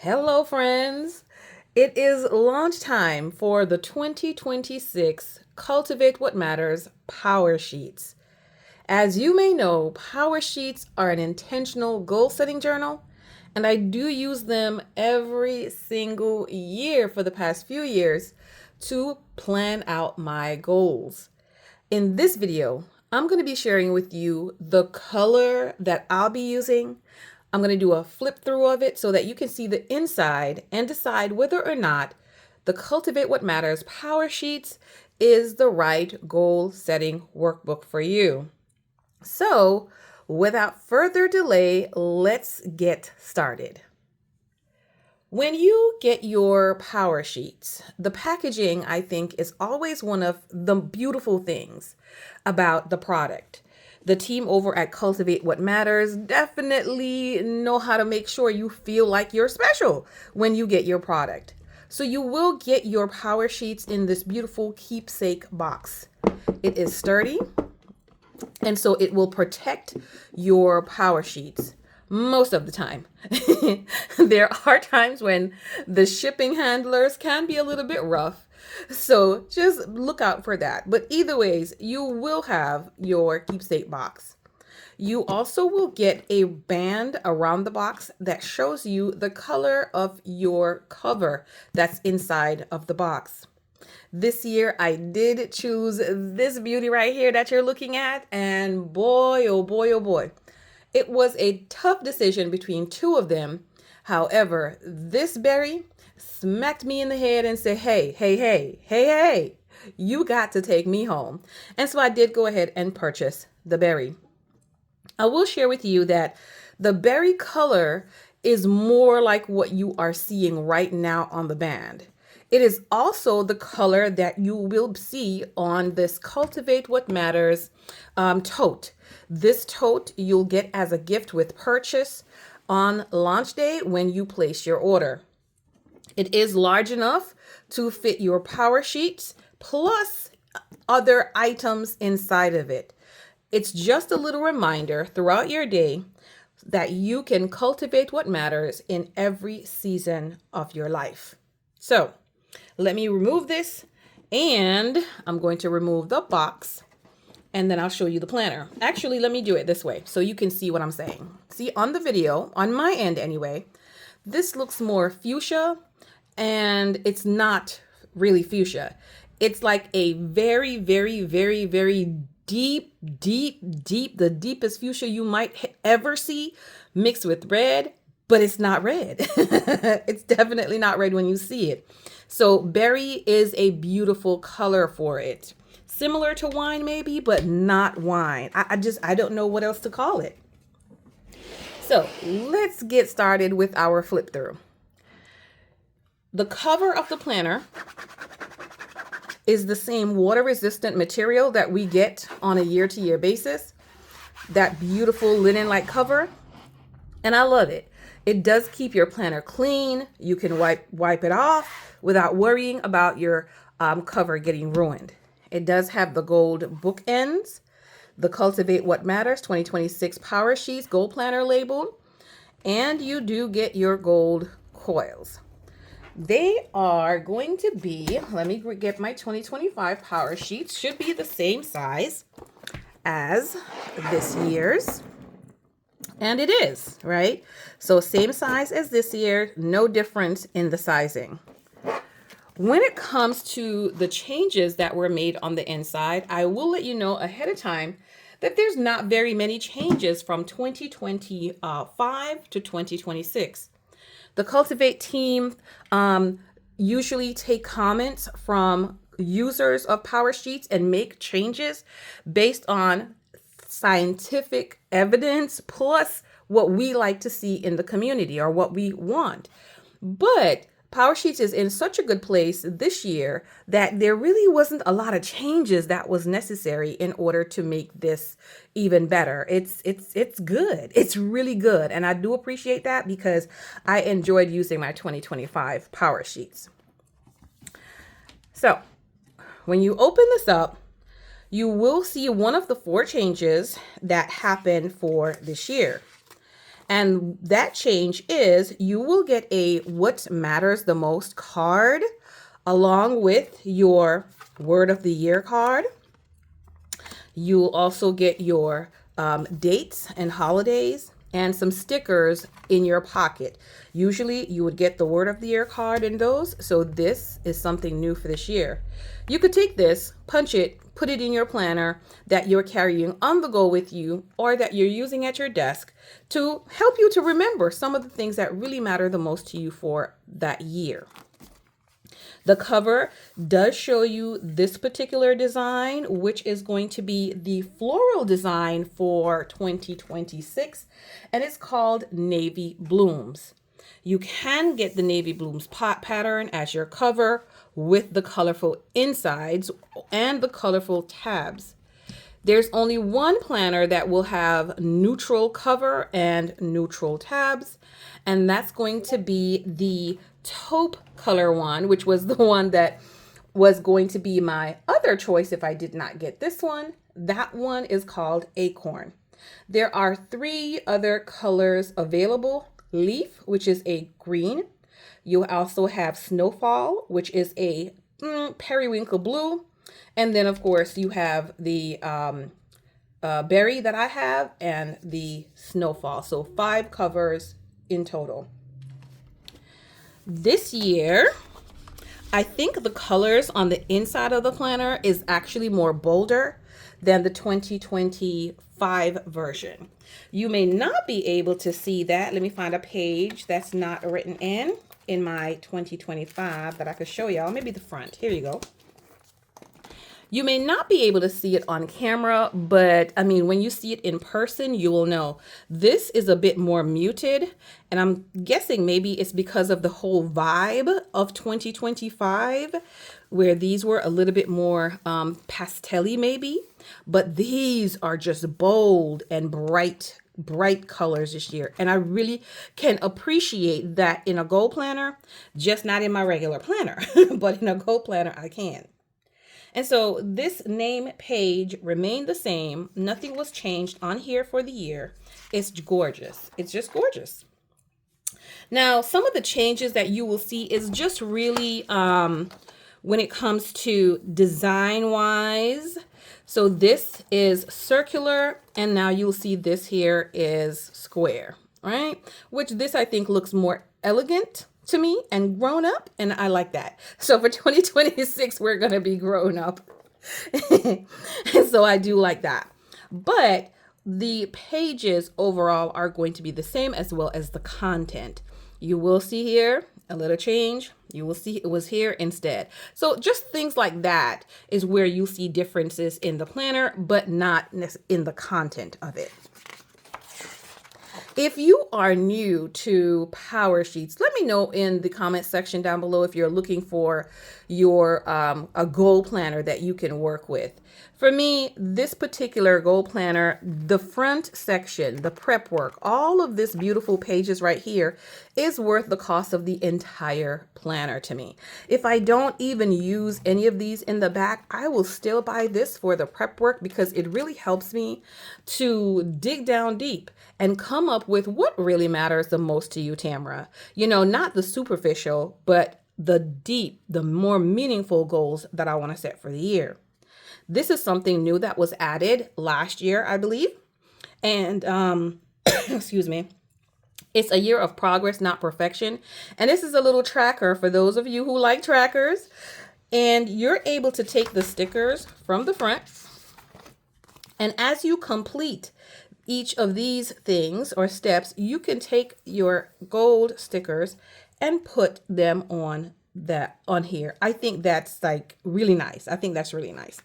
Hello, friends. It is launch time for the 2026 Cultivate What Matters PowerSheets. As you may know, PowerSheets are an intentional goal setting journal, and I do use them every single year for the past few years to plan out my goals. In this video, I'm going to be sharing with you the color that I'll be using. I'm going to do a flip through of it so that you can see the inside and decide whether or not the Cultivate What Matters PowerSheets is the right goal setting workbook for you. So, without further delay, let's get started. When you get your power sheets, the packaging, I think, is always one of the beautiful things about the product. The team over at Cultivate What Matters definitely know how to make sure you feel like you're special when you get your product. So you will get your power sheets in this beautiful keepsake box. It is sturdy, and so it will protect your power sheets most of the time. There are times when the shipping handlers can be a little bit rough. So just look out for that. But either ways, you will have your keepsake box. You also will get a band around the box that shows you the color of your cover that's inside of the box. This year, I did choose this beauty right here that you're looking at, and boy, oh boy, oh boy. It was a tough decision between two of them. However, this berry smacked me in the head and said, hey, you got to take me home. And so I did go ahead and purchase the berry. I will share with you that the berry color is more like what you are seeing right now on the band. It is also the color that you will see on this Cultivate What Matters tote. This tote you'll get as a gift with purchase on launch day when you place your order. It is large enough to fit your power sheets plus other items inside of it. It's just a little reminder throughout your day that you can cultivate what matters in every season of your life. So let me remove this, and I'm going to remove the box, and then I'll show you the planner. Actually, let me do it this way so you can see what I'm saying. See, on the video, on my end anyway, this looks more fuchsia, and it's not really fuchsia. It's like a very, very, very, very deep, the deepest fuchsia you might ever see mixed with red, but it's not red. It's definitely not red when you see it. So berry is a beautiful color for it. Similar to wine maybe, but not wine. I don't know what else to call it. So let's get started with our flip through. The cover of the planner is the same water resistant material that we get on a year-to-year basis. That beautiful linen-like cover. And I love it. It does keep your planner clean. You can wipe it off without worrying about your cover getting ruined. It does have the gold bookends, the Cultivate What Matters 2026 Power Sheets Gold Planner labeled, and you do get your gold coils. They are going to be, let me get my 2025 Power Sheets, should be the same size as this year's. And it is, right? So same size as this year, no difference in the sizing. When it comes to the changes that were made on the inside, I will let you know ahead of time that there's not very many changes from 2025 to 2026. The Cultivate team usually take comments from users of Power Sheets and make changes based on scientific evidence plus what we like to see in the community or what we want. But PowerSheets is in such a good place this year that there really wasn't a lot of changes that was necessary in order to make this even better. It's good. It's really good. And I do appreciate that because I enjoyed using my 2025 PowerSheets. So when you open this up, you will see one of the 4 changes that happened for this year. And that change is you will get a What Matters the Most card along with your Word of the Year card. You'll also get your dates and holidays and some stickers in your pocket. Usually you would get the Word of the Year card in those, so this is something new for this year. You could take this, punch it, put it in your planner that you're carrying on the go with you or that you're using at your desk to help you to remember some of the things that really matter the most to you for that year. The cover does show you this particular design, which is going to be the floral design for 2026, and it's called Navy Blooms. You can get the Navy Blooms pot pattern as your cover with the colorful insides and the colorful tabs. There's only one planner that will have neutral cover and neutral tabs, and that's going to be the taupe color one, which was the one that was going to be my other choice if I did not get this one. That one is called Acorn. There are 3 other colors available. Leaf, which is a green. You also have Snowfall, which is a periwinkle blue. And then, of course, you have the berry that I have and the Snowfall. So 5 covers in total. This year, I think the colors on the inside of the planner is actually more bolder than the 2025 version. You may not be able to see that. Let me find a page that's not written in my 2025 that I could show y'all. Maybe the front. Here you go. You may not be able to see it on camera, but I mean, when you see it in person, you will know. This is a bit more muted, and I'm guessing maybe it's because of the whole vibe of 2025, where these were a little bit more pastel-y maybe, but these are just bold and bright colors this year. And I really can appreciate that in a goal planner, just not in my regular planner, but in a goal planner, I can. And so this name page remained the same. Nothing was changed on here for the year. It's gorgeous. It's just gorgeous. Now, some of the changes that you will see is just really when it comes to design wise. So this is circular, and now you'll see this here is square, right? Which this I think looks more elegant to me and grown up, and I like that. So for 2026, we're going to be grown up. And so I do like that. But the pages overall are going to be the same, as well as the content. You will see here a little change. You will see it was here instead. So just things like that is where you see differences in the planner, but not in the content of it. If you are new to PowerSheets, let me know in the comment section down below if you're looking for your a goal planner that you can work with. For me, this particular goal planner, the front section, the prep work, all of this beautiful pages right here is worth the cost of the entire planner to me. If I don't even use any of these in the back, I will still buy this for the prep work because it really helps me to dig down deep and come up with what really matters the most to you, Tamara. You know, not the superficial, but the deep, the more meaningful goals that I want to set for the year. This is something new that was added last year, I believe. And, excuse me, it's a year of progress, not perfection. And this is a little tracker for those of you who like trackers. And you're able to take the stickers from the front. And as you complete each of these things or steps, you can take your gold stickers and put them on here. I think that's like really nice. I think that's really nice.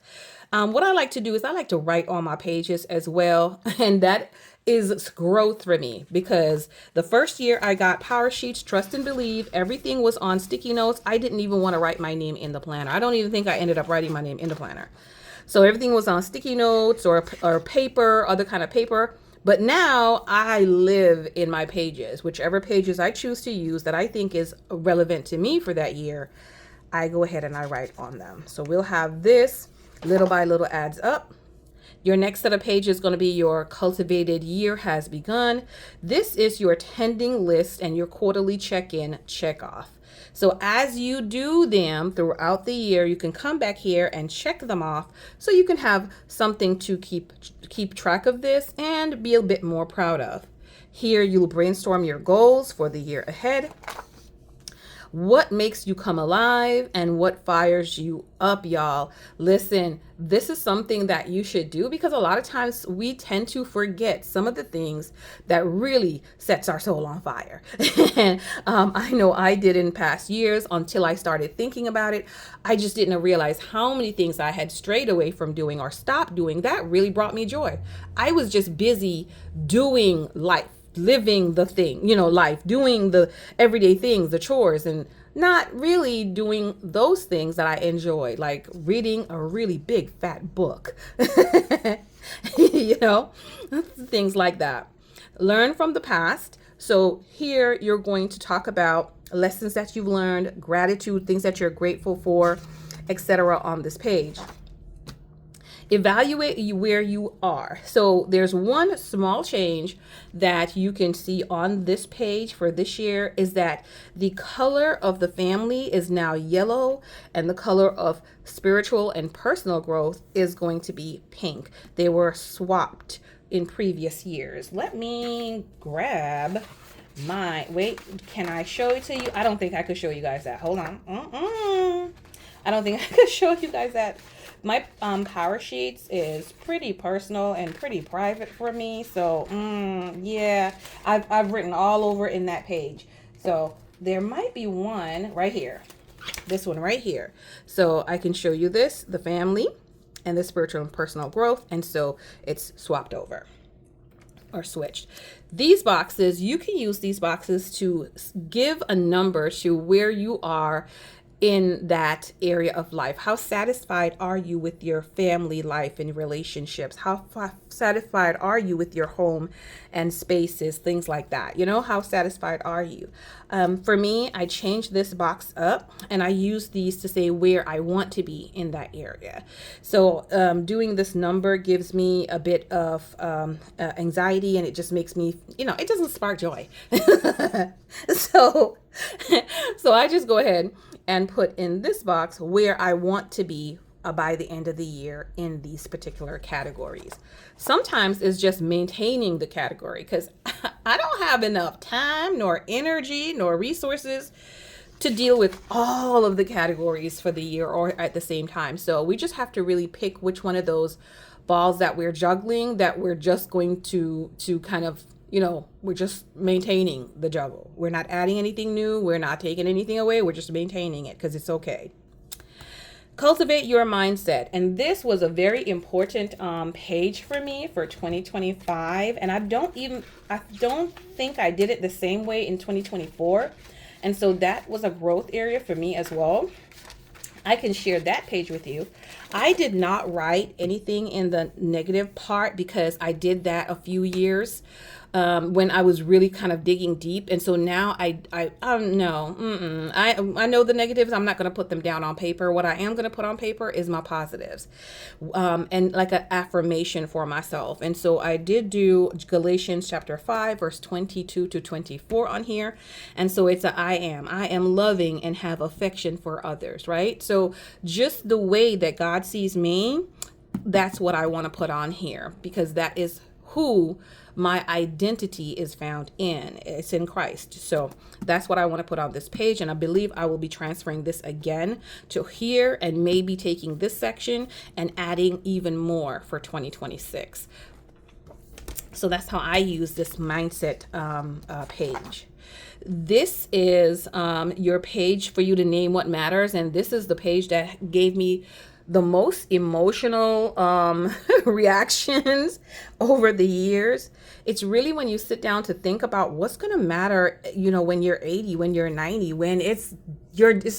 What I like to do is I like to write on my pages as well. And that is growth for me because the first year I got PowerSheets, Trust and Believe, everything was on sticky notes. I didn't even want to write my name in the planner. I don't even think I ended up writing my name in the planner. So everything was on sticky notes or paper, other kind of paper. But now I live in my pages, whichever pages I choose to use that I think is relevant to me for that year, I go ahead and I write on them. So we'll have this little by little adds up. Your next set of pages is going to be your cultivated year has begun. This is your tending list and your quarterly check-in, check-off. So as you do them throughout the year, you can come back here and check them off so you can have something to keep track of this and be a bit more proud of. Here you'll brainstorm your goals for the year ahead. What makes you come alive and what fires you up, y'all? Listen, this is something that you should do because a lot of times we tend to forget some of the things that really sets our soul on fire. And I know I did in past years until I started thinking about it. I just didn't realize how many things I had strayed away from doing or stopped doing that really brought me joy. I was just busy doing life, living the thing, life, doing the everyday things, the chores, and not really doing those things that I enjoy, like reading a really big fat book, things like that. Learn from the past. So here you're going to talk about lessons that you've learned, gratitude, things that you're grateful for, etc. on this page. Evaluate where you are. So there's one small change that you can see on this page for this year is that the color of the family is now yellow and the color of spiritual and personal growth is going to be pink. They were swapped in previous years. Let me grab wait, can I show it to you? I don't think I could show you guys that. Hold on. I don't think I could show you guys that. My PowerSheets is pretty personal and pretty private for me. So, yeah, I've written all over in that page. So there might be one right here. This one right here. So I can show you this, the family and the spiritual and personal growth. And so it's swapped over or switched. These boxes, you can use these boxes to give a number to where you are in that area of life. How satisfied are you with your family life and relationships? How satisfied are you with your home and spaces, things like that? How satisfied are you? For me, I changed this box up and I use these to say where I want to be in that area. So doing this number gives me a bit of anxiety, and it just makes me, it doesn't spark joy. So I just go ahead and put in this box where I want to be by the end of the year in these particular categories. Sometimes it's just maintaining the category because I don't have enough time nor energy nor resources to deal with all of the categories for the year or at the same time. So we just have to really pick which one of those balls that we're juggling that we're just going to kind of we're just maintaining the juggle. We're not adding anything new. We're not taking anything away. We're just maintaining it because it's okay. Cultivate your mindset. And this was a very important page for me for 2025. And I don't think I did it the same way in 2024. And so that was a growth area for me as well. I can share that page with you. I did not write anything in the negative part because I did that a few years when I was really kind of digging deep. And so now I know the negatives. I'm not going to put them down on paper. What I am going to put on paper is my positives and like an affirmation for myself. And so I did do Galatians chapter 5, verse 22 to 24 on here. And so it's I am loving and have affection for others, right? So just the way that God sees me, that's what I want to put on here because that is who my identity is found in. It's in Christ. So that's what I want to put on this page. And I believe I will be transferring this again to here and maybe taking this section and adding even more for 2026. So that's how I use this mindset page. This is your page for you to name what matters. And this is the page that gave me the most emotional reactions over the years. It's really when you sit down to think about what's going to matter, when you're 80, when you're 90, when it's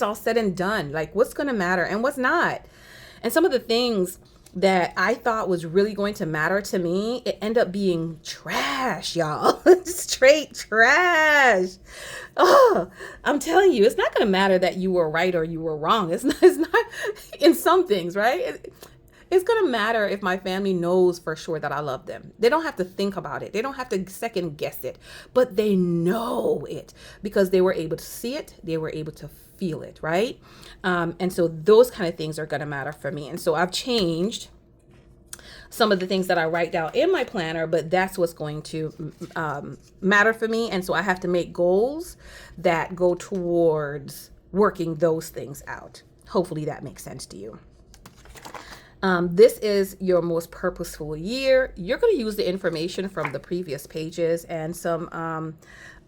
all said and done, like what's going to matter and what's not. And some of the things that I thought was really going to matter to me, it ended up being trash, y'all. Straight trash. Oh, I'm telling you, it's not going to matter that you were right or you were wrong. It's not in some things, right? It's going to matter if my family knows for sure that I love them. They don't have to think about it. They don't have to second guess it, but they know it because they were able to see it. They were able to feel it, right? And so those kind of things are going to matter for me. And so I've changed some of the things that I write down in my planner, but that's what's going to matter for me. And so I have to make goals that go towards working those things out. Hopefully that makes sense to you. This is your most purposeful year. You're going to use the information from the previous pages and some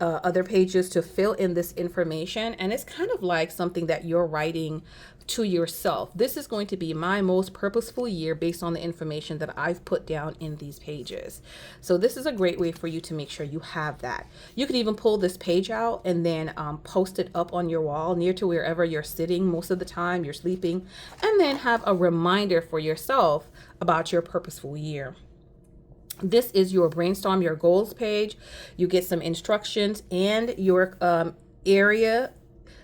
other pages to fill in this information. And it's kind of like something that you're writing to yourself. This is going to be my most purposeful year based on the information that I've put down in these pages. So this is a great way for you to make sure you have that. You can even pull this page out and then post it up on your wall near to wherever you're sitting most of the time, you're sleeping, and then have a reminder for yourself about your purposeful year. This is your brainstorm your goals page. You get some instructions and your area,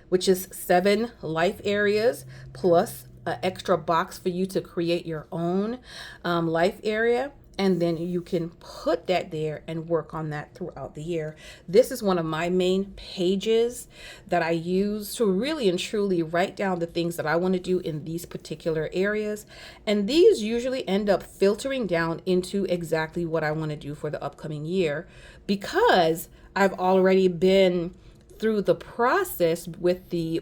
which is 7 life areas, plus an extra box for you to create your own life area. And then you can put that there and work on that throughout the year. This is one of my main pages that I use to really and truly write down the things that I want to do in these particular areas. And these usually end up filtering down into exactly what I want to do for the upcoming year, because I've already been through the process with the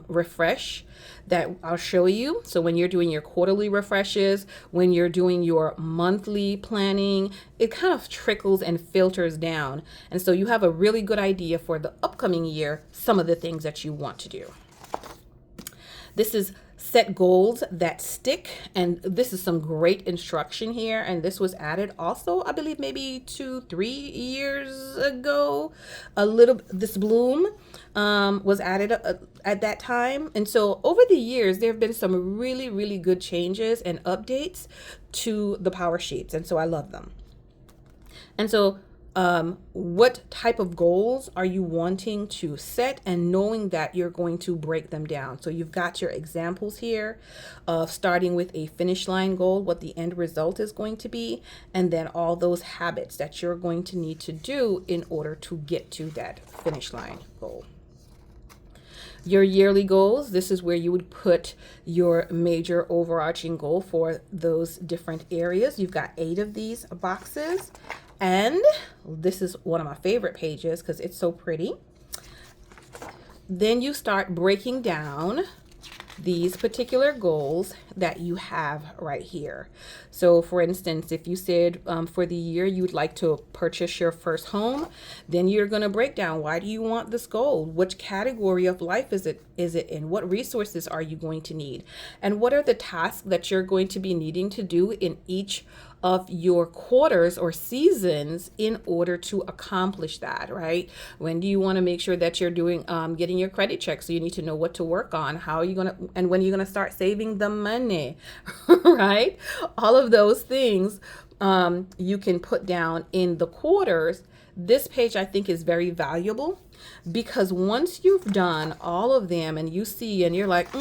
refresh that I'll show you. So when you're doing your quarterly refreshes, when you're doing your monthly planning, it kind of trickles and filters down. And so you have a really good idea for the upcoming year, some of the things that you want to do. This is set goals that stick, and this is some great instruction here, and this was added also, I believe, maybe 2-3 years ago. This bloom was added at that time, and so over the years there have been some really good changes and updates to the PowerSheets, and so I love them. And so what type of goals are you wanting to set, and knowing that you're going to break them down. So you've got your examples here of starting with a finish line goal, what the end result is going to be, and then all those habits that you're going to need to do in order to get to that finish line goal. Your yearly goals, this is where you would put your major overarching goal for those different areas. You've got 8 of these boxes. And this is one of my favorite pages because it's so pretty. Then you start breaking down these particular goals that you have right here. So for instance, if you said for the year you'd like to purchase your first home, then you're going to break down, why do you want this goal? Which category of life is it in? What resources are you going to need? And what are the tasks that you're going to be needing to do in each of your quarters or seasons in order to accomplish that, right? When do you want to make sure that you're doing getting your credit check? So you need to know what to work on. How are you going to, and when are you going to start saving the money, right? All of those things you can put down in the quarters. This page I think is very valuable, because once you've done all of them and you see and you're like,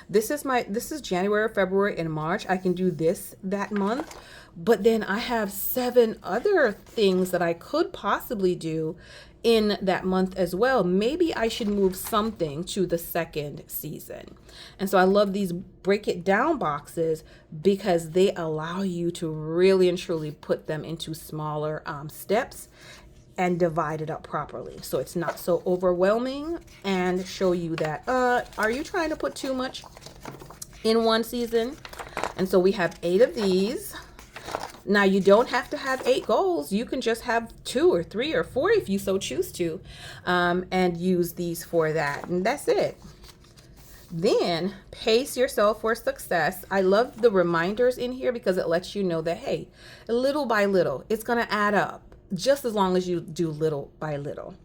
this is January, February, and March, I can do this that month, but then I have 7 other things that I could possibly do in that month as well. Maybe I should move something to the second season. And so I love these break it down boxes because they allow you to really and truly put them into smaller steps and divide it up properly, so it's not so overwhelming, and show you that are you trying to put too much in one season? And so we have 8 of these. Now you don't have to have 8 goals. You can just have 2 or 3 or 4 if you so choose to, and use these for that, and that's it. Then pace yourself for success. I love the reminders in here because it lets you know that, hey, little by little, it's going to add up, just as long as you do little by little.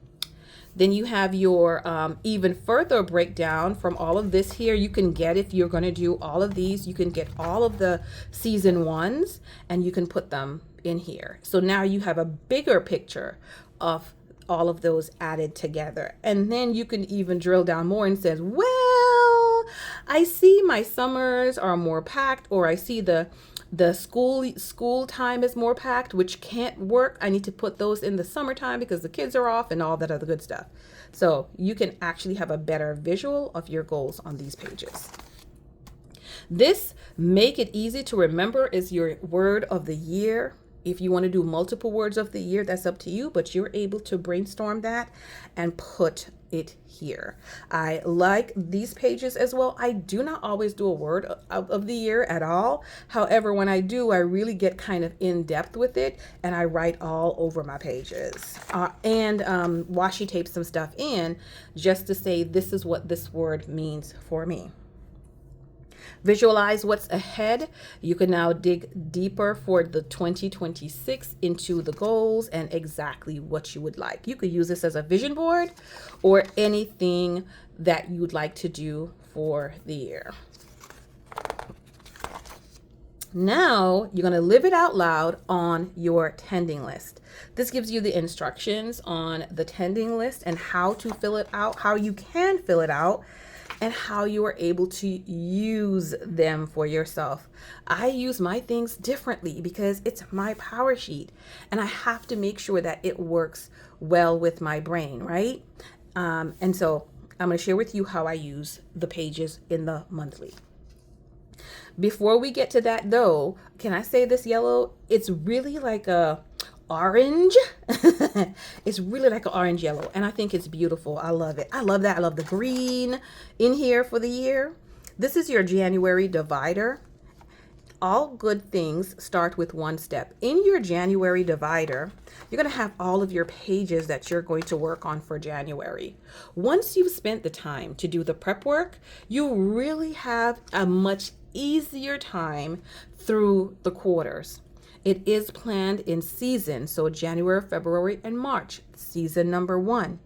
Then you have your even further breakdown from all of this here. You can get, if you're going to do all of these, you can get all of the season 1s and you can put them in here. So now you have a bigger picture of all of those added together. And then you can even drill down more and says, well, I see my summers are more packed, or I see the school time is more packed, which can't work. I need to put those in the summertime because the kids are off and all that other good stuff. So you can actually have a better visual of your goals on these pages. This make it easy to remember is your word of the year. If you want to do multiple words of the year, that's up to you, but you're able to brainstorm that and put it here. I like these pages as well. I do not always do a word of the year at all. However, when I do, I really get kind of in depth with it and I write all over my pages and washi tape some stuff in just to say this is what this word means for me. Visualize what's ahead. You can now dig deeper for the 2026 into the goals and exactly what you would like. You could use this as a vision board or anything that you'd like to do for the year. Now you're going to live it out loud on your tending list. This gives you the instructions on the tending list and how to fill it out, how you can fill it out, and how you are able to use them for yourself. I use my things differently because it's my power sheet and I have to make sure that it works well with my brain, right? And so I'm going to share with you how I use the pages in the monthly. Before we get to that though, can I say this yellow? It's really like a orange. It's really like an orange yellow and I think it's beautiful. I love it. I love that. I love the green in here for the year. This is your January divider. All good things start with one step. In your January divider, you're going to have all of your pages that you're going to work on for January. Once you've spent the time to do the prep work, you really have a much easier time through the quarters. It is planned in season, so January, February, and March, season number 1.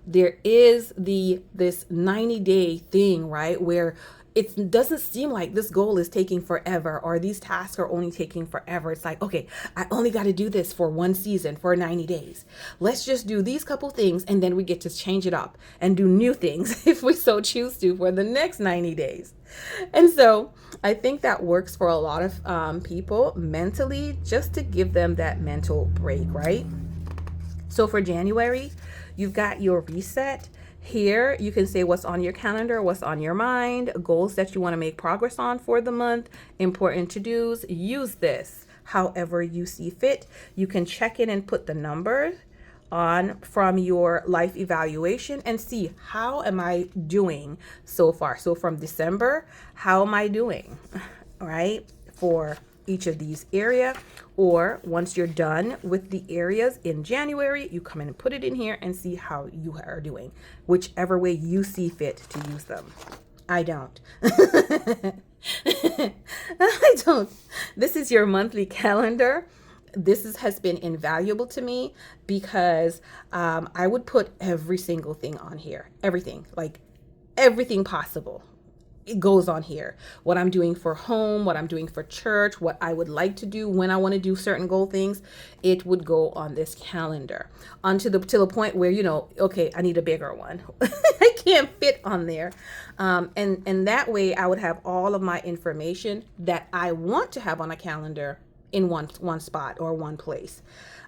There is this 90-day thing, right, where it doesn't seem like this goal is taking forever or these tasks are only taking forever. It's like, okay, I only got to do this for one season, for 90 days. Let's just do these couple things and then we get to change it up and do new things if we so choose to for the next 90 days. And so I think that works for a lot of people mentally, just to give them that mental break, right? So for January, you've got your reset. Here, you can say what's on your calendar, what's on your mind, goals that you want to make progress on for the month, important to-dos. Use this however you see fit. You can check in and put the numbers on from your life evaluation and see how am I doing so far. So from December, how am I doing, right, for each of these areas. Or once you're done with the areas in January, you come in and put it in here and see how you are doing, whichever way you see fit to use them. I don't. I don't. This is your monthly calendar. This has been invaluable to me because I would put every single thing on here. Everything, like everything possible. It goes on here. What I'm doing for home, what I'm doing for church, what I would like to do when I want to do certain goal things, it would go on this calendar. To the point where, you know, okay, I need a bigger one. I can't fit on there. And that way I would have all of my information that I want to have on a calendar in one spot or one place.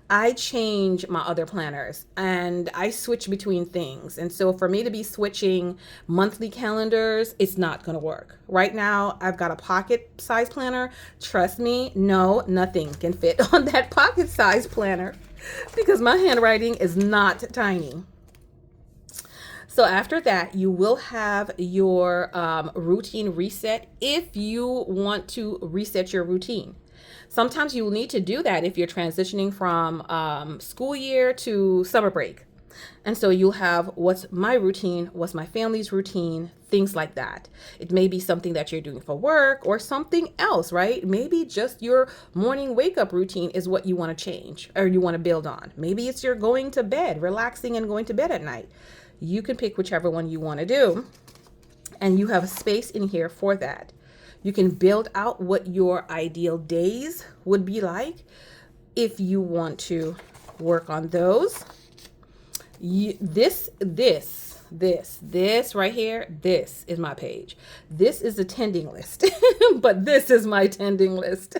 I change my other planners and I switch between things. And so for me to be switching monthly calendars, it's not going to work. Right now, I've got a pocket size planner. Trust me, no, nothing can fit on that pocket size planner because my handwriting is not tiny. So after that, you will have your routine reset if you want to reset your routine. Sometimes you will need to do that if you're transitioning from school year to summer break. And so you'll have what's my routine, what's my family's routine, things like that. It may be something that you're doing for work or something else, right? Maybe just your morning wake up routine is what you want to change or you want to build on. Maybe it's your going to bed, relaxing and going to bed at night. You can pick whichever one you want to do. And you have a space in here for that. You can build out what your ideal days would be like if you want to work on those. This this right here, this is my page. This is the tending list, but this is my tending list.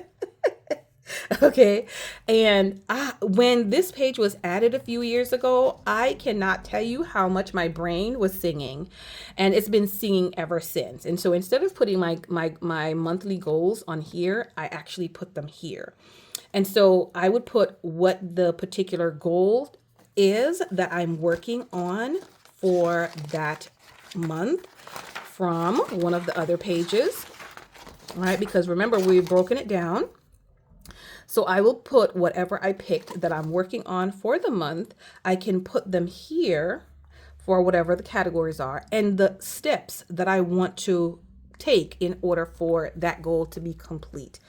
Okay. And when this page was added a few years ago, I cannot tell you how much my brain was singing, and it's been singing ever since. And so instead of putting my monthly goals on here, I actually put them here. And so I would put what the particular goal is that I'm working on for that month from one of the other pages. All right, because remember, we've broken it down. So I will put whatever I picked that I'm working on for the month. I can put them here for whatever the categories are and the steps that I want to take in order for that goal to be complete.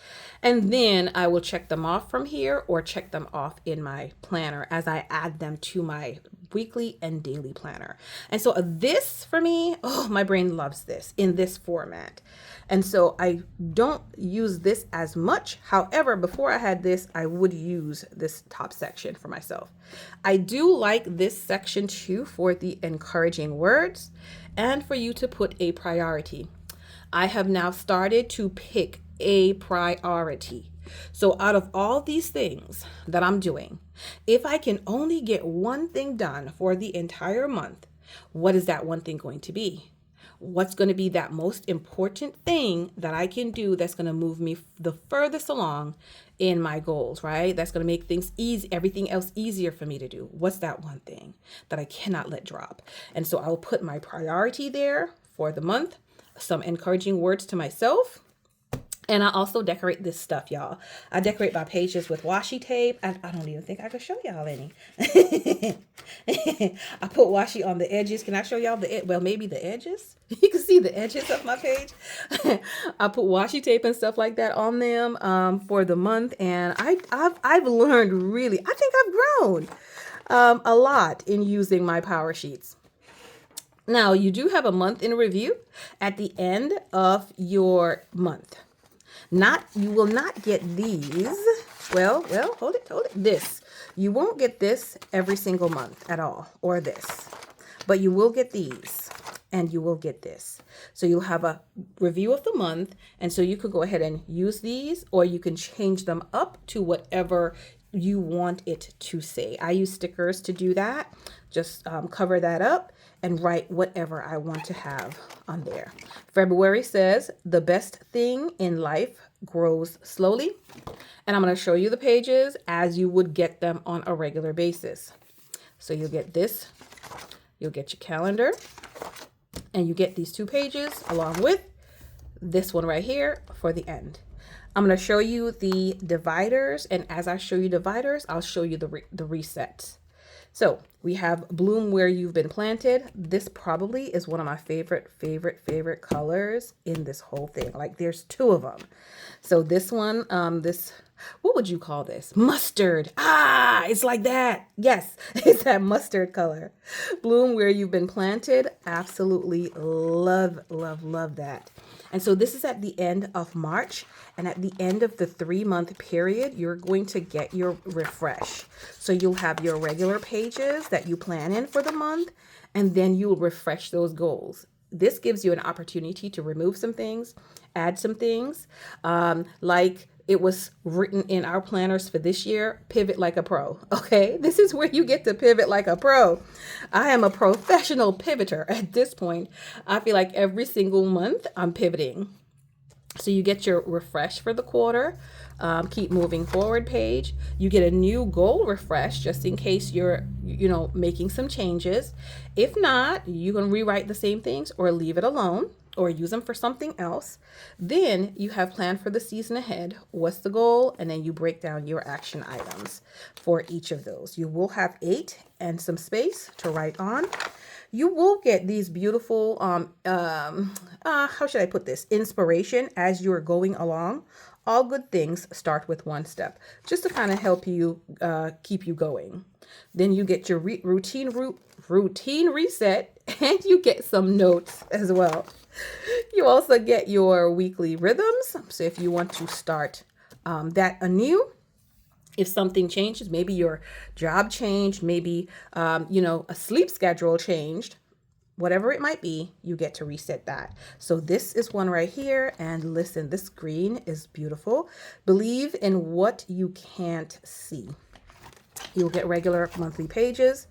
And then I will check them off from here or check them off in my planner as I add them to my weekly and daily planner. And so this for me, oh, my brain loves this in this format. And so I don't use this as much. However, before I had this, I would use this top section for myself. I do like this section too for the encouraging words and for you to put a priority. I have now started to pick a priority. So out of all these things that I'm doing, if I can only get one thing done for the entire month, what is that one thing going to be? What's going to be that most important thing that I can do that's going to move me the furthest along in my goals, right? That's going to make things easy, everything else easier for me to do. What's that one thing that I cannot let drop? And so I'll put my priority there for the month, some encouraging words to myself. And I also decorate this stuff, y'all. I decorate my pages with washi tape. I don't even think I could show y'all any. I put washi on the edges. Can I show y'all well, maybe the edges? You can see the edges of my page. I put washi tape and stuff like that on them for the month. And I've learned really, I think I've grown a lot in using my PowerSheets. Now, you do have a month in review at the end of your month. You will not get these. Well, hold it. This. You won't get this every single month at all, or this. But you will get these, and you will get this. So you'll have a review of the month, and so you could go ahead and use these, or you can change them up to whatever you want it to say. I use stickers to do that. Just cover that up and write whatever I want to have on there. February says, the best thing in life grows slowly. And I'm going to show you the pages as you would get them on a regular basis. So you'll get this, you'll get your calendar, and you get these two pages along with this one right here for the end. I'm going to show you the dividers, and as I show you dividers, I'll show you the resets. So we have Bloom Where You've Been Planted. This probably is one of my favorite colors in this whole thing. Like there's two of them. So this one, what would you call this? Mustard. It's like that. Yes, it's that mustard color. Bloom Where You've Been Planted. Absolutely love that. And so this is at the end of March, and at the end of the 3-month period, you're going to get your refresh. So you'll have your regular pages that you plan in for the month, and then you'll refresh those goals. This gives you an opportunity to remove some things, add some things, like it was written in our planners for this year, pivot like a pro. Okay, this is where you get to pivot like a pro. I am a professional pivoter at this point. I feel like every single month I'm pivoting. So you get your refresh for the quarter, keep moving forward page. You get a new goal refresh just in case you're, making some changes. If not, you can rewrite the same things or leave it alone or use them for something else. Then you have planned for the season ahead. What's the goal? And then you break down your action items for each of those. You will have 8 and some space to write on. You will get these beautiful, how should I put this? Inspiration as you're going along. All good things start with one step, just to kind of help you keep you going. Then you get your routine reset, and you get some notes as well. You also get your weekly rhythms. So if you want to start that anew, if something changes, maybe your job changed, maybe, a sleep schedule changed, whatever it might be, you get to reset that. So this is one right here. And listen, this green is beautiful. Believe in what you can't see. You'll get regular monthly pages.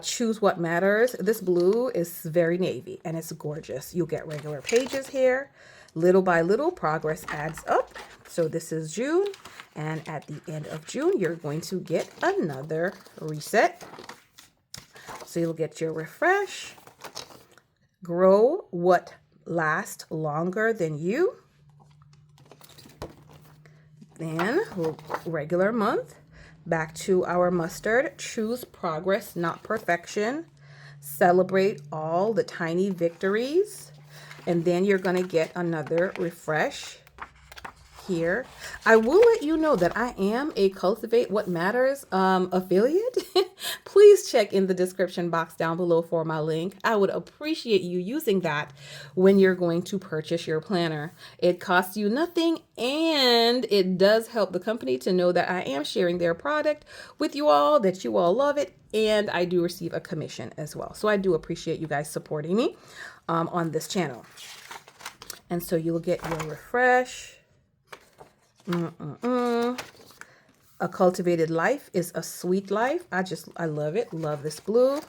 Choose what matters. This blue is very navy and it's gorgeous. You'll get regular pages here. Little by little, progress adds up. So this is June. And at the end of June, you're going to get another reset. So you'll get your refresh. Grow what lasts longer than you. Then regular month. Back to our mustard. Choose progress, not perfection. Celebrate all the tiny victories. And then you're going to get another refresh here. I will let you know that I am a Cultivate What Matters affiliate. Please check in the description box down below for my link. I would appreciate you using that when you're going to purchase your planner. It costs you nothing and it does help the company to know that I am sharing their product with you all, that you all love it, and I do receive a commission as well. So I do appreciate you guys supporting me on this channel. And so you'll get your refresh. A cultivated life is a sweet life. I love it. Love this blue.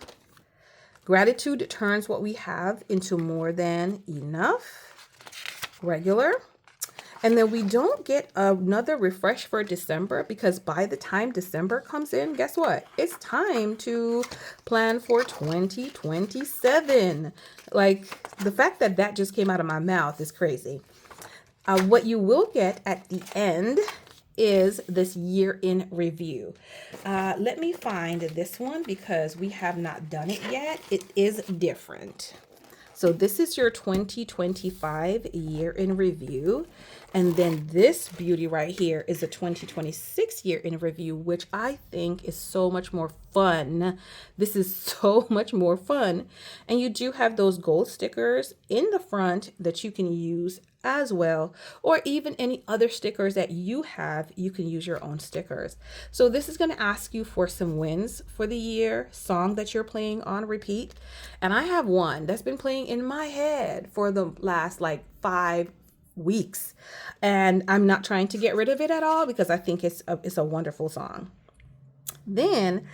Gratitude turns what we have into more than enough. Regular. And then we don't get another refresh for December because by the time December comes in, guess what? It's time to plan for 2027. Like, the fact that that just came out of my mouth is crazy. What you will get at the end is this year in review. Let me find this one because we have not done it yet. It is different. So this is your 2025 year in review. And then this beauty right here is a 2026 year in review, which I think is so much more fun. This is so much more fun. And you do have those gold stickers in the front that you can use as well, or even any other stickers that you have, you can use your own stickers. So this is going to ask you for some wins for the year, song that you're playing on repeat. And I have one that's been playing in my head for the last like 5 weeks. And I'm not trying to get rid of it at all because I think it's a wonderful song. Then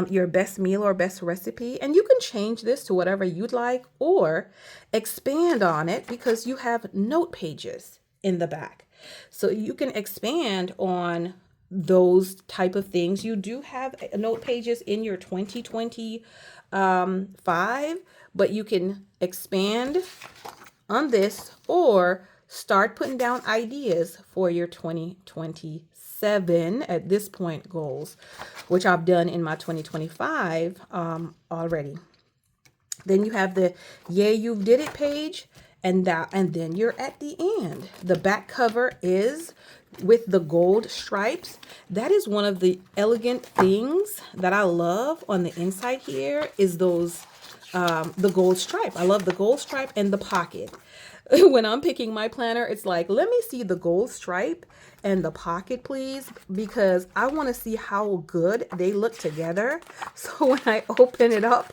your best meal or best recipe, and you can change this to whatever you'd like or expand on it because you have note pages in the back. So you can expand on those type of things. You do have note pages in your 2025, but you can expand on this or start putting down ideas for your 2027 at this point goals, which I've done in my 2025 already. Then you have the yay you did it page, and then you're at the end. The back cover is with the gold stripes. That is one of the elegant things that I love on the inside here is those the gold stripe. I love the gold stripe and the pocket. When I'm picking my planner, it's like, let me see the gold stripe and the pocket, please, because I want to see how good they look together. So when I open it up,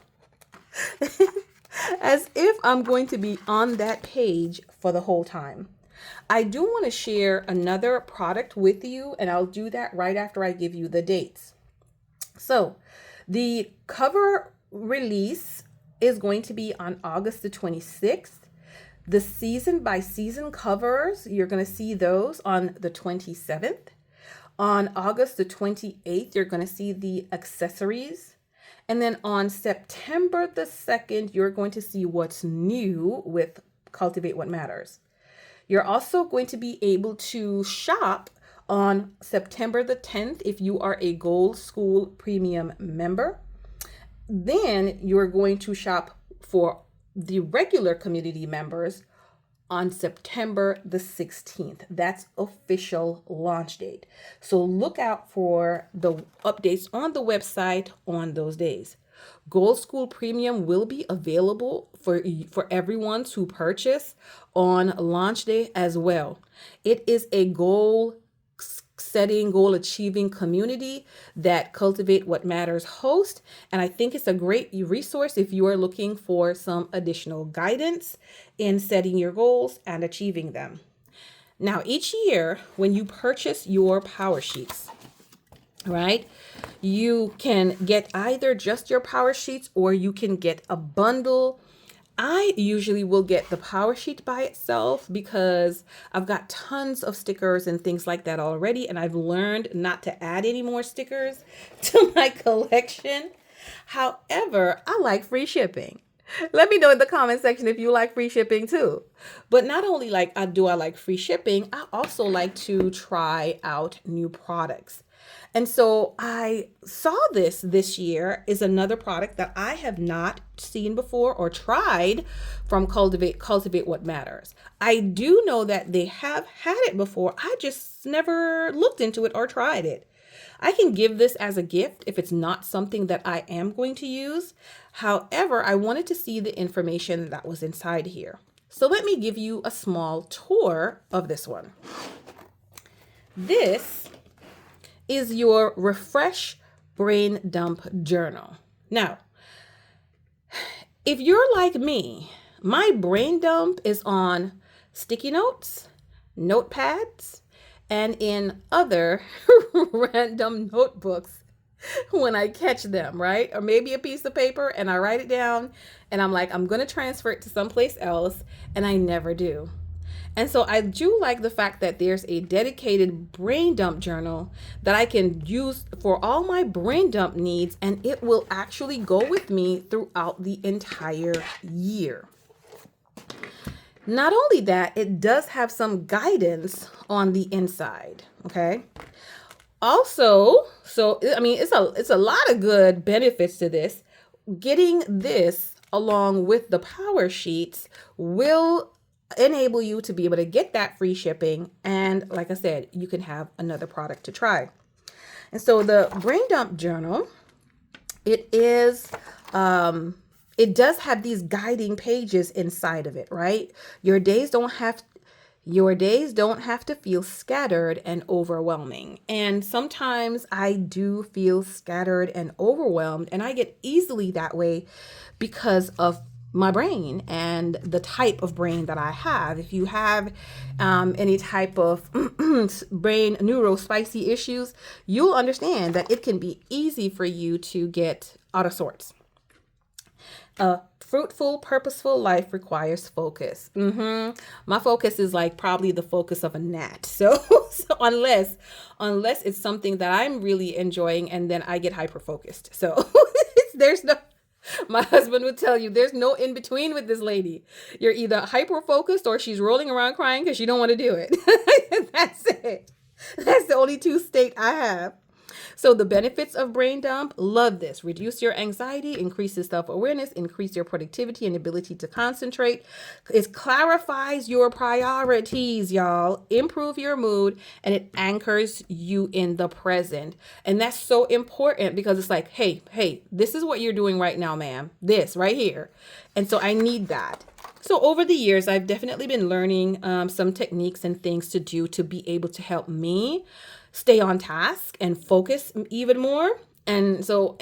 as if I'm going to be on that page for the whole time. I do want to share another product with you, and I'll do that right after I give you the dates. So the cover release is going to be on August the 26th. The season by season covers, you're going to see those on the 27th. On August the 28th, you're going to see the accessories. And then on September the 2nd, you're going to see what's new with Cultivate What Matters. You're also going to be able to shop on September the 10th if you are a Gold School Premium member. Then you're going to shop for the regular community members on September the 16th. That's official launch date. So look out for the updates on the website on those days. Gold School Premium will be available for everyone to purchase on launch day as well. It is a gold setting, goal achieving community that Cultivate What Matters host. And I think it's a great resource if you are looking for some additional guidance in setting your goals and achieving them. Now, each year when you purchase your PowerSheets, right, you can get either just your PowerSheets or you can get a bundle. I usually will get the PowerSheet by itself because I've got tons of stickers and things like that already, and I've learned not to add any more stickers to my collection. However, I like free shipping. Let me know in the comment section if you like free shipping too. But not only do I like free shipping, I also like to try out new products. And so I saw this year is another product that I have not seen before or tried from Cultivate What Matters. I do know that they have had it before. I just never looked into it or tried it. I can give this as a gift if it's not something that I am going to use. However, I wanted to see the information that was inside here. So let me give you a small tour of this one. This is your Refresh Brain Dump Journal. Now, if you're like me, my brain dump is on sticky notes, notepads, and in other random notebooks when I catch them, right? Or maybe a piece of paper and I write it down and I'm like, I'm going to transfer it to someplace else, and I never do. And so I do like the fact that there's a dedicated brain dump journal that I can use for all my brain dump needs, and it will actually go with me throughout the entire year. Not only that, it does have some guidance on the inside, okay? Also, it's a lot of good benefits to this. Getting this along with the PowerSheets will enable you to be able to get that free shipping. And like I said, you can have another product to try. And so the brain dump journal, it does have these guiding pages inside of it, right? Your days don't have to feel scattered and overwhelming. And sometimes I do feel scattered and overwhelmed, and I get easily that way because of my brain and the type of brain that I have. If you have any type of brain neurospicy issues, you'll understand that it can be easy for you to get out of sorts. A fruitful, purposeful life requires focus. My focus is like probably the focus of a gnat. So unless it's something that I'm really enjoying, and then I get hyper focused. So there's no. My husband would tell you there's no in between with this lady. You're either hyper focused or she's rolling around crying because she don't want to do it. That's it. That's the only two state I have. So the benefits of brain dump, love this. Reduce your anxiety, increases self-awareness, increase your productivity and ability to concentrate. It clarifies your priorities, y'all. Improve your mood, and it anchors you in the present. And that's so important because it's like, hey, this is what you're doing right now, ma'am. This right here. And so I need that. So over the years, I've definitely been learning some techniques and things to do to be able to help me stay on task and focus even more. And so,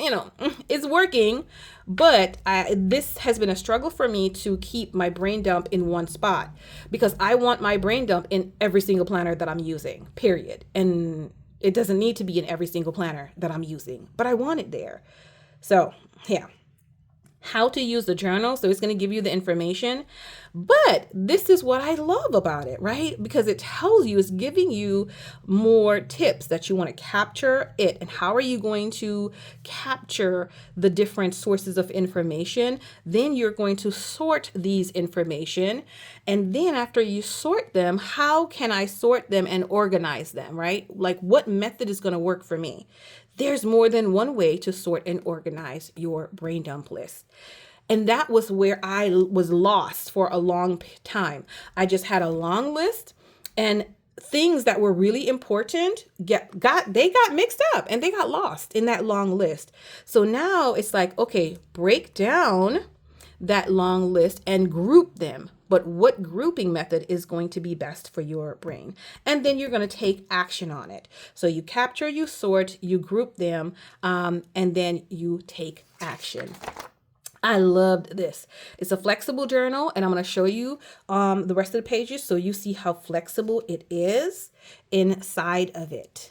it's working, but this has been a struggle for me to keep my brain dump in one spot because I want my brain dump in every single planner that I'm using, period. And it doesn't need to be in every single planner that I'm using, but I want it there. So, yeah. How to use the journal. So it's going to give you the information, but this is what I love about it, right? Because it tells you, it's giving you more tips that you want to capture it. And how are you going to capture the different sources of information? Then you're going to sort these information. And then after you sort them, how can I sort them and organize them, right? Like what method is going to work for me? There's more than one way to sort and organize your brain dump list. And that was where I was lost for a long time. I just had a long list, and things that were really important got mixed up and they got lost in that long list. So now it's like, okay, break down that long list and group them. but what grouping method is going to be best for your brain. And then you're going to take action on it. So you capture, you sort, you group them, and then you take action. I loved this. It's a flexible journal, and I'm going to show you the rest of the pages so you see how flexible it is inside of it.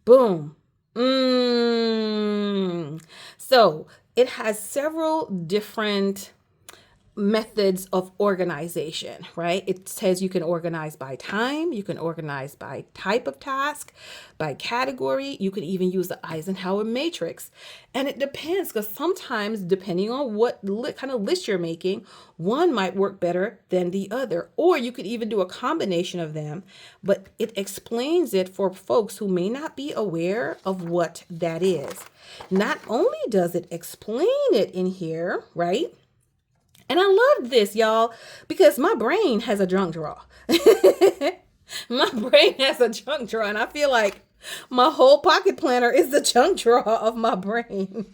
Boom. So it has several different methods of organization, right? It says you can organize by time, you can organize by type of task, by category. You could even use the Eisenhower matrix. And it depends, because sometimes, depending on what kind of list you're making, one might work better than the other. Or you could even do a combination of them, but it explains it for folks who may not be aware of what that is. Not only does it explain it in here, right? And I love this, y'all, because my brain has a junk drawer. My brain has a junk drawer, and I feel like my whole pocket planner is the junk drawer of my brain.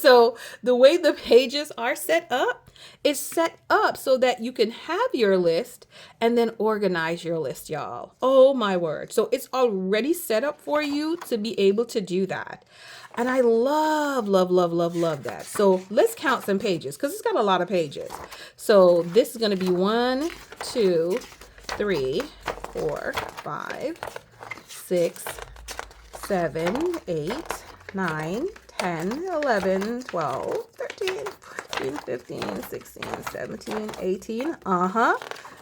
So the way the pages are set up, it's set up so that you can have your list and then organize your list, y'all. Oh my word. So it's already set up for you to be able to do that. And I love, love, love, love, love that. So let's count some pages, because it's got a lot of pages. So this is going to be 1, 2, 3, 4, 5, 6, 7, 8, 9, 10, 11, 12, 13, 14, 15, 16, 17, 18,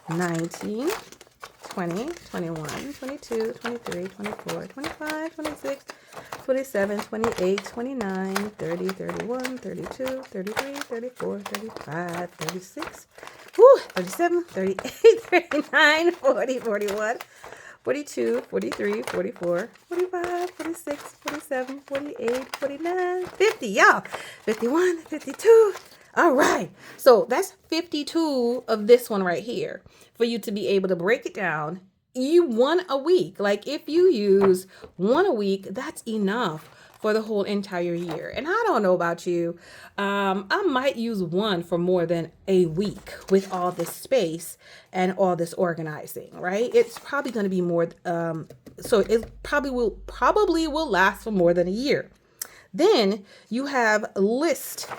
19, 20, 21, 22, 23, 24, 25, 26, 27, 28, 29, 30, 31, 32, 33, 34, 35, 36, 37, 38, 39, 40, 41, 42, 43, 44, 45, 46, 47, 48, 49, 50, y'all. 51, 52. All right. So that's 52 of this one right here for you to be able to break it down. You one a week. Like if you use one a week, that's enough for the whole entire year. And I don't know about you. I might use one for more than a week with all this space and all this organizing, right? It's probably going to be more. So it probably will last for more than a year. Then you have list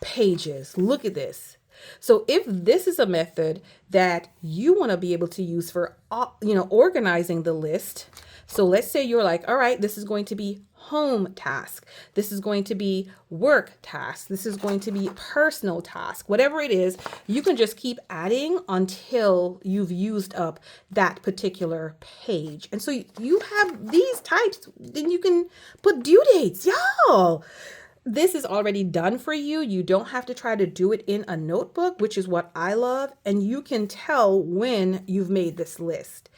pages. Look at this. So if this is a method that you want to be able to use for, organizing the list. So let's say you're like, all right, this is going to be home task. This is going to be work task. This is going to be personal task. Whatever it is, you can just keep adding until you've used up that particular page. And so you have these types, then you can put due dates. Y'all, this is already done for you. You don't have to try to do it in a notebook, which is what I love. And you can tell when you've made this list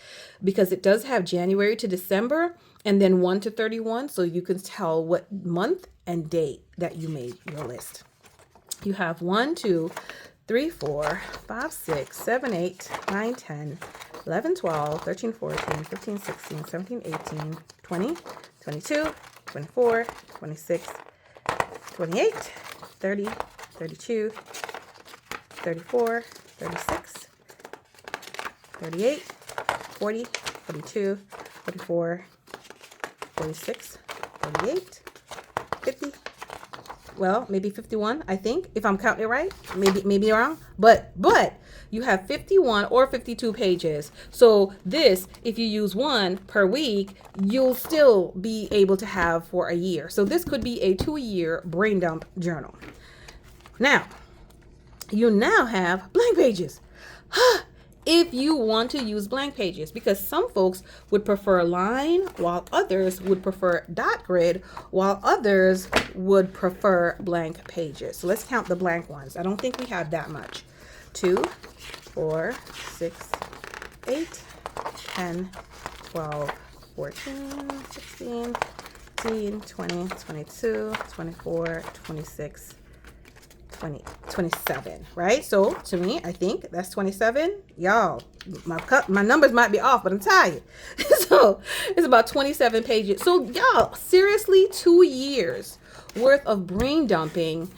because it does have January to December and then 1 to 31. So you can tell what month and date that you made your list. You have 1, 2, 3, 4, 5, 6, 7, 8, 9, 10, 11, 12, 13, 14, 15, 16, 17, 18, 20, 22, 24, 26, 28, 30, 32, 34, 36, 38, 40, 42, 44, 46, 48, 50. Well, maybe 51, I think, if I'm counting it right. Maybe wrong. But you have 51 or 52 pages. So this, if you use one per week, you'll still be able to have for a year. So this could be a 2-year brain dump journal. Now, you now have blank pages. If you want to use blank pages, because some folks would prefer line, while others would prefer dot grid, while others would prefer blank pages. So let's count the blank ones. I don't think we have that much. 2, 4, 6, 8, 10, 12, 14, 16, 18, 20, 22, 24, 26, 20, 27, right? So to me, I think that's 27. Y'all, my numbers might be off, but I'm tired. So it's about 27 pages. So y'all, seriously, 2 years worth of brain dumping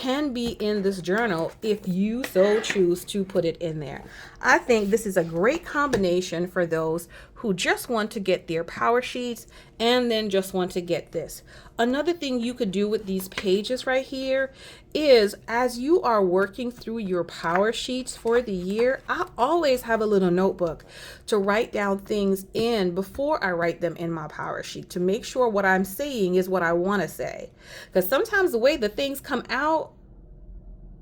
can be in this journal if you so choose to put it in there. I think this is a great combination for those who just want to get their power sheets and then just want to get this. Another thing you could do with these pages right here is, as you are working through your power sheets for the year, I always have a little notebook to write down things in before I write them in my power sheet to make sure what I'm saying is what I want to say. Because sometimes the way the things come out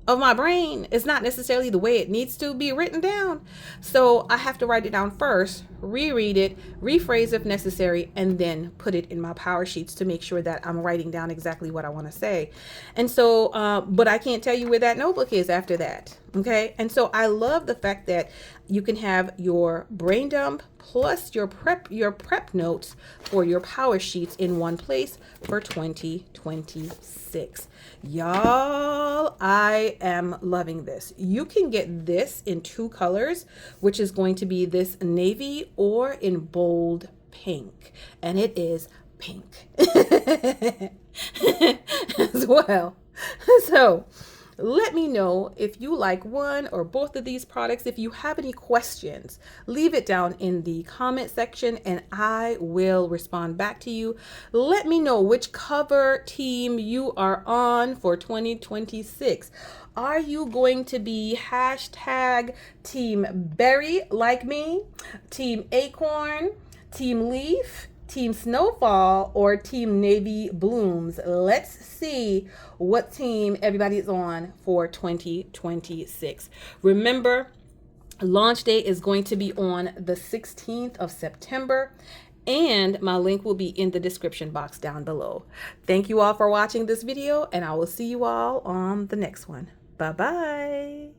of my brain is not necessarily the way it needs to be written down. So I have to write it down first, reread it, rephrase if necessary, and then put it in my power sheets to make sure that I'm writing down exactly what I want to say. And so, but I can't tell you where that notebook is after that. Okay. And so I love the fact that you can have your brain dump plus your prep notes for your power sheets in one place for 2026. Y'all, I am loving this. You can get this in 2 colors, which is going to be this navy or in bold pink, and it is pink as well. So let me know if you like one or both of these products. If you have any questions, leave it down in the comment section and I will respond back to you. Let me know which cover team you are on for 2026. Are you going to be hashtag Team Berry like me, Team Acorn, Team Leaf, Team Snowfall, or Team Navy Blooms? Let's see what team everybody is on for 2026. Remember, launch day is going to be on the 16th of September, and my link will be in the description box down below. Thank you all for watching this video, and I will see you all on the next one. Bye-bye.